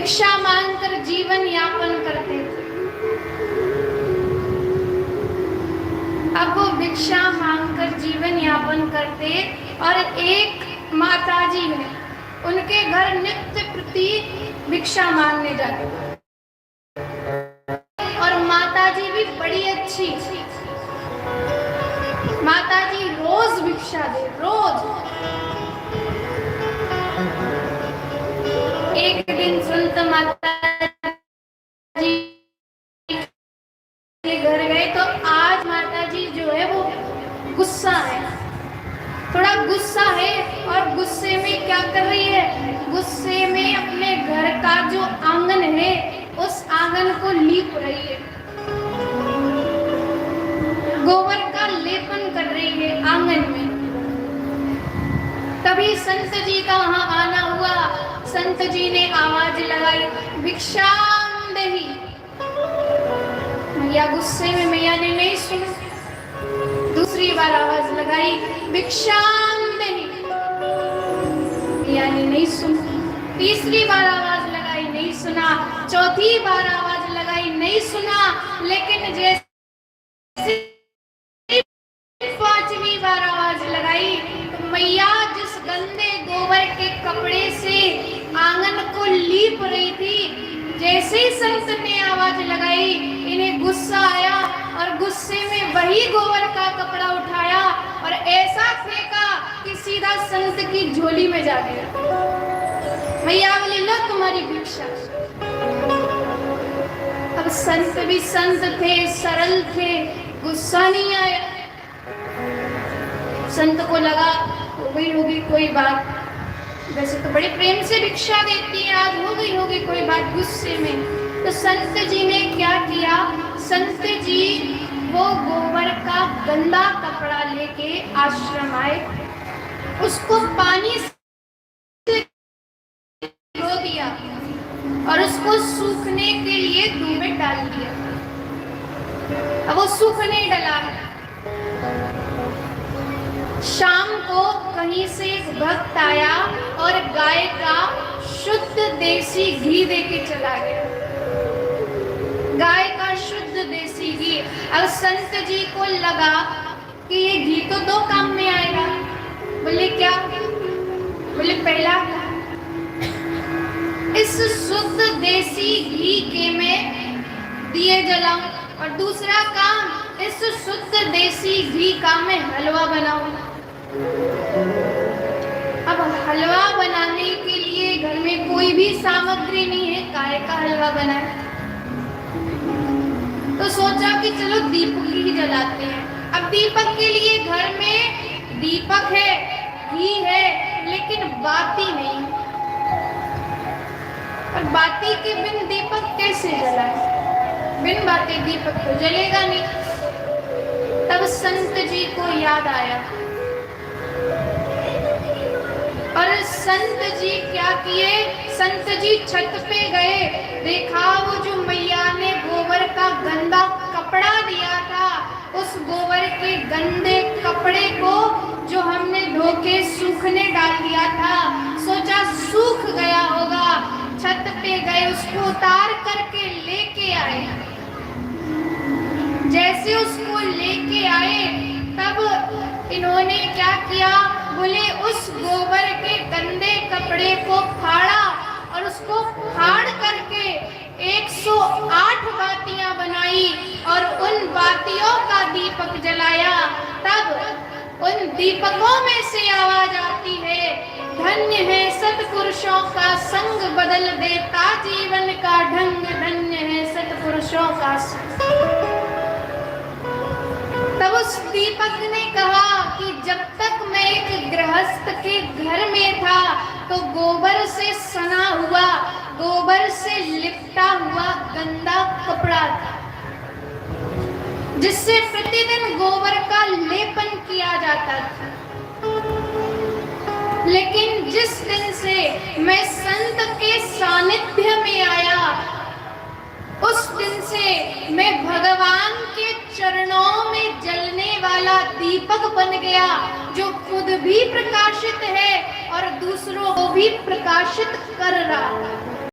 भिक्षा मांगकर जीवन यापन करते थे। अब वो भिक्षा मांगकर जीवन यापन करते और एक माताजी है, उनके घर नित्य प्रति भिक्षा मांगने जाते और माताजी भी बड़ी अच्छी, माताजी रोज भिक्षा दे, रोज। एक दिन संत माताजी के घर गए तो आज माताजी जो है वो गुस्सा है, थोड़ा गुस्सा है। और गुस्से में क्या कर रही है, गुस्से में अपने घर का जो आंगन है उस आंगन को लीप रही है, गोबर का लेपन कर रही है आंगन में। तभी संत जी का वहां आना हुआ। संत जी ने आवाज लगाई, भिक्षाम देहि। मैया गुस्से में मैया ने नहीं सुना, दूसरी बार आवाज लगाई, भिक्षाम देहि। मैया ने नहीं सुना, तीसरी बार आवाज लगाई, नहीं सुना, चौथी बार आवाज लगाई, नहीं सुना। लेकिन जैसे पांचवी बार आवाज लगाई तो मैया जिस गंदे गोबर के कपड़े से आंगन को लीप रही थी, जैसे ही संत ने आवाज लगाई इन्हें गुस्सा आया और गुस्से में वही गोबर का कपड़ा उठाया और ऐसा फेंका कि सीधा संत की झोली में जा गया। मैया बोली, लो तुम्हारी भिक्षा। अब संत भी संत थे, सरल थे, गुस्सा नहीं आया। संत को लगा हो गई होगी कोई बात, वैसे तो बड़े प्रेम से भिक्षा देती है, आज हो गई होगी कोई बात गुस्से में। तो संत जी ने क्या किया, संत जी वो गोबर का गंदा कपड़ा लेके आश्रम आए, उसको पानी से धो दिया और उसको सूखने के लिए धूप में डाल दिया। अब वो सूखने डला। शाम को कहीं से एक भक्त आया और गाय का शुद्ध देसी घी देके चला गया, गाय का शुद्ध देसी घी। अब संत जी को लगा कि ये घी तो दो काम में आएगा। बोले क्या? बोले पहला, इस शुद्ध देसी घी के मैं दिए जलाऊं और दूसरा काम, इस शुद्ध देसी घी का मैं हलवा बनाऊं। अब हलवा बनाने के लिए घर में कोई भी सामग्री नहीं है, काय का हलवा बनाए? तो सोचा कि चलो दीपक ही जलाते हैं। अब दीपक के लिए घर में दीपक है, घी है, लेकिन बाती नहीं। और बाती के बिन दीपक कैसे जलाए? बिन बाती दीपक तो जलेगा नहीं। तब संत जी को याद आया और संत जी क्या किए, संत जी छत पे गए, देखा वो जो मैया ने गोबर का गंदा कपड़ा दिया था, उस गोबर के गंदे कपड़े को जो हमने धो के सूखने डाल दिया था, सोचा सूख गया होगा। छत पे गए, उसको उतार करके लेके आए। जैसे उसको लेके आए तब इन्होंने क्या किया, बोले उस गोबर के गंदे कपड़े को फाड़ा और उसको फाड़ करके 108 बातियां बनाई और उन बातियों का दीपक जलाया। तब उन दीपकों में से आवाज आती है, धन्य है सत्पुरुषों का संग बदल देता जीवन का ढंग, धन्य है सत्पुरुषों का संग। तब उस दीपक ने कहा कि जब तक मैं एक गृहस्थ के घर में था तो गोबर से सना हुआ, गोबर से लिपटा हुआ गंदा कपड़ा था, जिससे प्रतिदिन गोबर का लेपन किया जाता था। लेकिन जिस दिन से मैं संत के सानिध्य में आया, उस दिन से मैं भगवान के चरणों में जलने वाला दीपक बन गया, जो खुद भी प्रकाशित है और दूसरों को भी प्रकाशित कर रहा है।